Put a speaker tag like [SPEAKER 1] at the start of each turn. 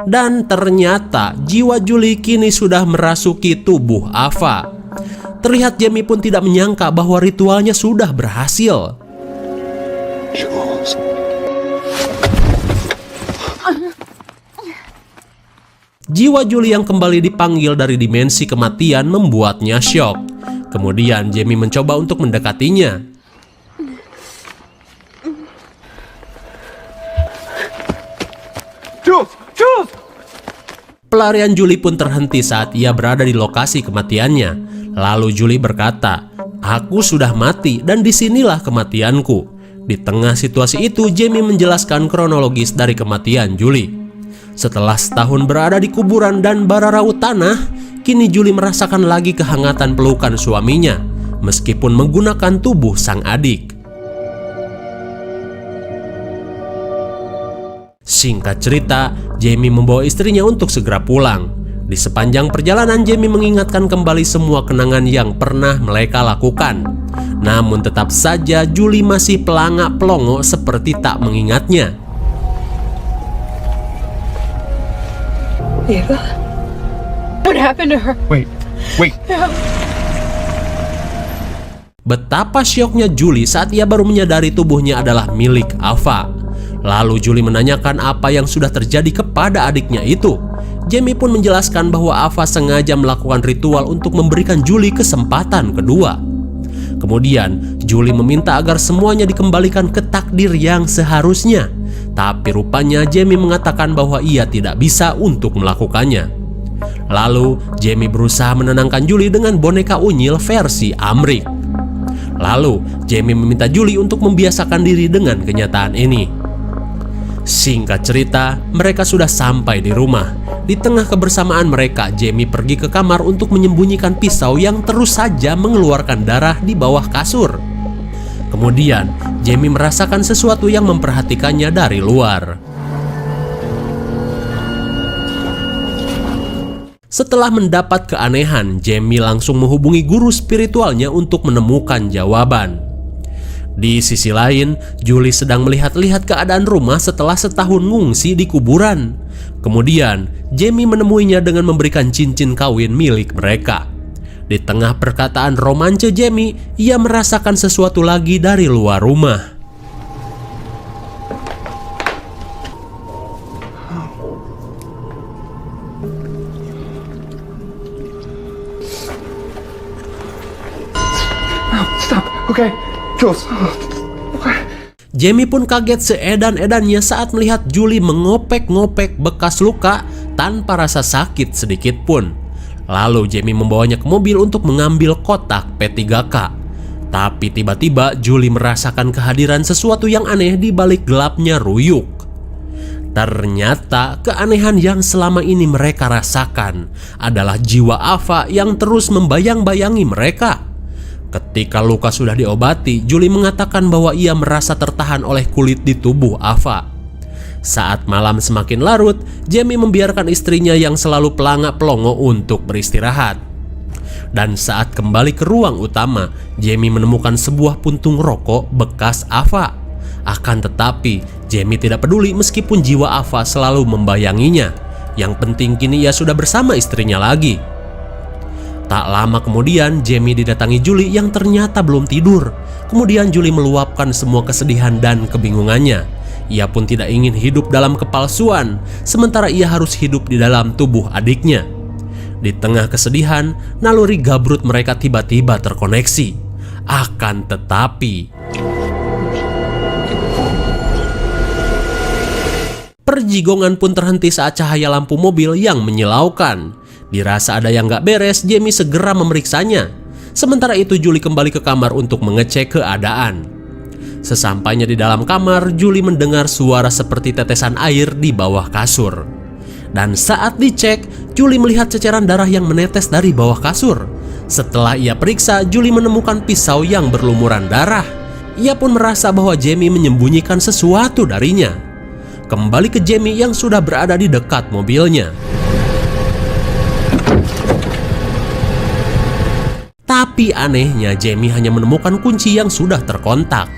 [SPEAKER 1] Dan ternyata jiwa Julie kini sudah merasuki tubuh Ava. Terlihat Jamie pun tidak menyangka bahwa ritualnya sudah berhasil.
[SPEAKER 2] Jules.
[SPEAKER 1] Jiwa Julie yang kembali dipanggil dari dimensi kematian membuatnya syok. Kemudian Jamie mencoba untuk mendekatinya.
[SPEAKER 2] Jules! Jules!
[SPEAKER 1] Pelarian Julie pun terhenti saat ia berada di lokasi kematiannya. Lalu Julie berkata, "Aku sudah mati dan disinilah kematianku." Di tengah situasi itu, Jamie menjelaskan kronologis dari kematian Julie. Setelah setahun berada di kuburan dan bara raut tanah, kini Julie merasakan lagi kehangatan pelukan suaminya, meskipun menggunakan tubuh sang adik. Singkat cerita, Jamie membawa istrinya untuk segera pulang. Di sepanjang perjalanan, Jamie mengingatkan kembali semua kenangan yang pernah mereka lakukan. Namun tetap saja Julie masih pelangak-pelongo seperti tak mengingatnya.
[SPEAKER 3] Eva? What happened to her?
[SPEAKER 2] Wait.
[SPEAKER 1] Betapa syoknya Julie saat ia baru menyadari tubuhnya adalah milik Ava. Lalu Julie menanyakan apa yang sudah terjadi kepada adiknya itu. Jamie pun menjelaskan bahwa Ava sengaja melakukan ritual untuk memberikan Julie kesempatan kedua. Kemudian Julie meminta agar semuanya dikembalikan ke takdir yang seharusnya. Tapi rupanya Jamie mengatakan bahwa ia tidak bisa untuk melakukannya. Lalu Jamie berusaha menenangkan Julie dengan boneka unyil versi Amrik. Lalu Jamie meminta Julie untuk membiasakan diri dengan kenyataan ini. Singkat cerita, mereka sudah sampai di rumah. Di tengah kebersamaan mereka, Jamie pergi ke kamar untuk menyembunyikan pisau yang terus saja mengeluarkan darah di bawah kasur. Kemudian, Jamie merasakan sesuatu yang memperhatikannya dari luar. Setelah mendapat keanehan, Jamie langsung menghubungi guru spiritualnya untuk menemukan jawaban. Di sisi lain, Julie sedang melihat-lihat keadaan rumah setelah setahun ngungsi di kuburan. Kemudian, Jamie menemuinya dengan memberikan cincin kawin milik mereka. Di tengah perkataan romance Jamie, ia merasakan sesuatu lagi dari luar rumah.
[SPEAKER 2] Stop. Okay. Jules. Okay.
[SPEAKER 1] Jamie pun kaget seedan-edannya saat melihat Julie mengopek-ngopek bekas luka tanpa rasa sakit sedikit pun. Lalu Jamie membawanya ke mobil untuk mengambil kotak P3K. Tapi tiba-tiba Julie merasakan kehadiran sesuatu yang aneh di balik gelapnya ruyuk. Ternyata keanehan yang selama ini mereka rasakan adalah jiwa Ava yang terus membayang-bayangi mereka. Ketika luka sudah diobati, Julie mengatakan bahwa ia merasa tertahan oleh kulit di tubuh Ava. Saat malam semakin larut, Jamie membiarkan istrinya yang selalu pelangak-pelongo untuk beristirahat. Dan saat kembali ke ruang utama, Jamie menemukan sebuah puntung rokok bekas Ava. Akan tetapi, Jamie tidak peduli meskipun jiwa Ava selalu membayanginya. Yang penting kini ia sudah bersama istrinya lagi. Tak lama kemudian, Jamie didatangi Julie yang ternyata belum tidur. Kemudian Julie meluapkan semua kesedihan dan kebingungannya. Ia pun tidak ingin hidup dalam kepalsuan, sementara ia harus hidup di dalam tubuh adiknya. Di tengah kesedihan, naluri gabrut mereka tiba-tiba terkoneksi. Akan tetapi, perjigongan pun terhenti saat cahaya lampu mobil yang menyilaukan. Dirasa ada yang gak beres, Jamie segera memeriksanya. Sementara itu Julie kembali ke kamar untuk mengecek keadaan. Sesampainya di dalam kamar, Julie mendengar suara seperti tetesan air di bawah kasur. Dan saat dicek, Julie melihat ceceran darah yang menetes dari bawah kasur. Setelah ia periksa, Julie menemukan pisau yang berlumuran darah. Ia pun merasa bahwa Jamie menyembunyikan sesuatu darinya. Kembali ke Jamie yang sudah berada di dekat mobilnya. Tapi anehnya Jamie hanya menemukan kunci yang sudah terkontak.